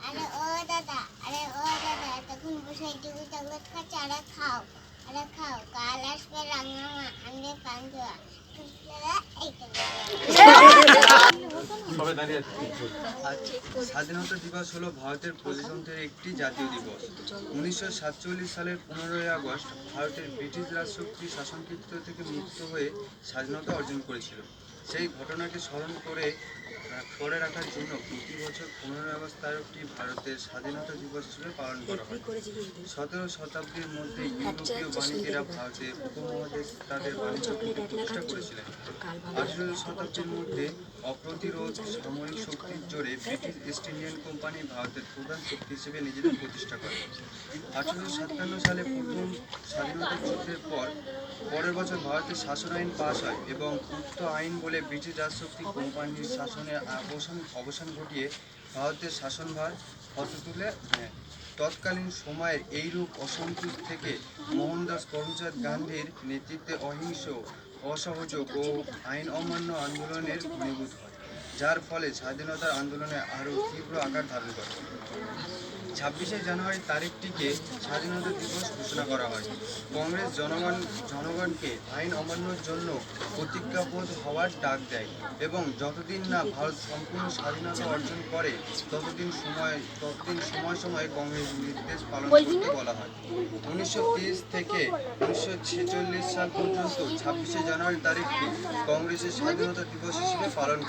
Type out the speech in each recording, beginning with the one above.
আরে ও দাদা, তখন বসে ডুবি চকলেট খাচ্ছে। আরে খাও, কাল আসবে রান্না মা, আনবে পান্তুয়া। স্বাধীনতা দিবস হলো ভারতের প্রজাতন্ত্রের একটি জাতীয় দিবস। 1947 সালের 15ই আগস্ট ভারতের ব্রিটিশ রাজশক্তি শাসনকৃত থেকে মুক্ত হয়ে স্বাধীনতা অর্জন করেছিল। সেই ঘটনাকে স্মরণ করে রাখার জন্য প্রতি বছর 15ই আগস্ট তারিখটি ভারতের স্বাধীনতা দিবস হিসেবে পালন করা হয়। 17 শতাব্দীর মধ্যে ইউরোপীয় বাণিজ্যেরা ভারতের উপমহাদেশ তাদের বাণিজ্য প্রতিষ্ঠা করেছিলেন। 18 শতাব্দীর মধ্যে অপ্রতিরোধ সামরিক শক্তির জোরে ব্রিটিশ ইস্ট ইন্ডিয়ান কোম্পানি ভারতের প্রধান শক্তি হিসেবে নিজেদের প্রতিষ্ঠা করে। 1857 সালে প্রথম স্বাধীনতা যুদ্ধের পরের বছর ভারতের শাসন আইন পাস হয় এবং উক্ত আইন বলে ব্রিটিশ রাজশক্তি কোম্পানির শাসনের অবসান ঘটিয়ে ভারতের শাসনভার হাতে তুলে নেয়। তৎকালীন সময়ের এইরূপ অসন্তোষ থেকে মোহনদাস করমচাঁদ গান্ধীর নেতৃত্বে অহিংস, অসহযোগ ও আইন অমান্য আন্দোলনের ঘনীভূত হয়, যার ফলে স্বাধীনতার আন্দোলনে আরও তীব্র আকার ধারণ করে। 26শে জানুয়ারি তারিখটিকে স্বাধীনতা দিবস ঘোষণা করা হয়। কংগ্রেস জনগণকে আইন অমান্যের জন্য প্রতিজ্ঞাবদ্ধ হওয়ার ডাক দেয় এবং যতদিন না ভারত সম্পূর্ণ স্বাধীনতা অর্জন করে ততদিন সময় কংগ্রেস নির্দেশ পালন করতে বলা হয়। 1930 থেকে 1946 সাল পর্যন্ত 26শে জানুয়ারি তারিখটি কংগ্রেসের স্বাধীনতা দিবস হিসেবে পালন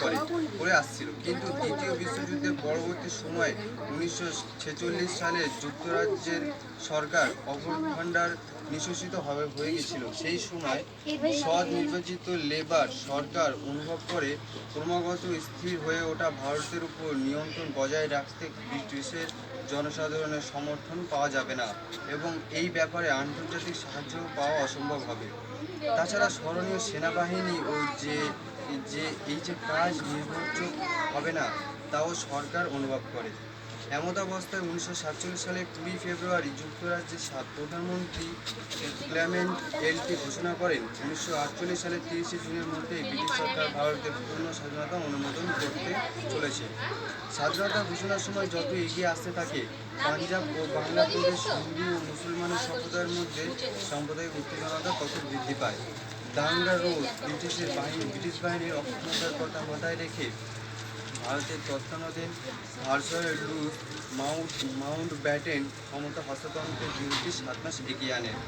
করে আসছিল, কিন্তু দ্বিতীয় বিশ্বযুদ্ধের পরবর্তী সময়ে 1946 সালে যুক্তরাজ্যের সরকার অভ্যন্তর নিঃশেষিত হয়ে গেছিল। সেই সময় সৎ নির্বাচিত লেবার সরকার অনুভব করে ক্রমাগত স্থির হয়ে ওঠা ভারতের উপর নিয়ন্ত্রণ বজায় রাখতে ব্রিটিশের জনসাধারণের সমর্থন পাওয়া যাবে না এবং এই ব্যাপারে আন্তর্জাতিক সাহায্য পাওয়া অসম্ভব হবে। তাছাড়া স্মরণীয় সেনাবাহিনী ও এই যে কাজ নির্ভরযোগ্য হবে না তাও সরকার অনুভব করে। এমতাবস্থায় 1947 সালের 20 ফেব্রুয়ারি যুক্তরাজ্যের প্রধানমন্ত্রী ক্লেমেন্ট এটলি ঘোষণা করেন 1948 সালের 30শে জুনের মধ্যে ব্রিটিশ সরকার ভারতের পূর্ণ স্বাধীনতা অনুমোদন করতে চলেছে। স্বাধীনতা ঘোষণার সময় যত এগিয়ে আসতে থাকে, পাঞ্জাব ও বাংলাদেশ হিন্দু ও মুসলমানের সম্প্রদায়ের মধ্যে সাম্প্রদায়িক উত্তেজনাটা তত বৃদ্ধি পায়। দাঙ্গা রোধ ব্রিটিশ বাহিনীর অক্ষমতার কথা মাথায় রেখে ভারতের তৎকালীন ভাইসরয় লর্ড মাউন্টব্যাটেন ক্ষমতা হস্তান্তরের বিরুদ্ধে 7 মাস এগিয়ে আনেন।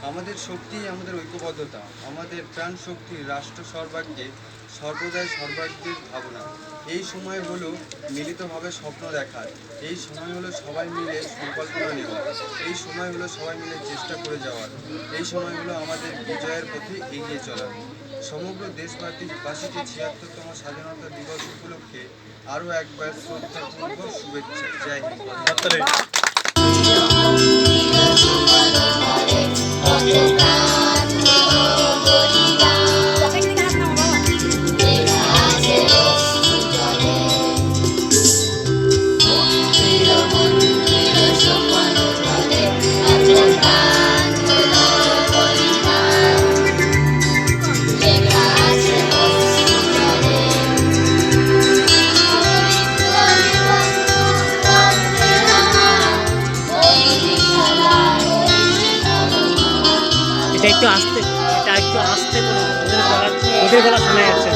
আমাদের শক্তি, আমাদের ঐক্যবদ্ধতা, আমাদের প্রাণ শক্তি, রাষ্ট্র সর্বাগ্যে, সর্বদাই সর্বাগ্যের ভাবনা। এই সময় হলো মিলিতভাবে স্বপ্ন দেখার, এই সময় হলো সবাই মিলে সংকল্পনা নেওয়ার, এই সময় হলো সবাই মিলে চেষ্টা করে যাওয়ার, এই সময় হলো আমাদের বিজয়ের পথে এগিয়ে চলার। সমগ্র দেশবাসীকে 76তম স্বাধীনতা দিবস উপলক্ষে আরও একবার শ্রদ্ধাপূর্বক শুভেচ্ছা। জয় হিন্দ। এটা একটু আস্তে করে ওদের গলা শোনা যাচ্ছে।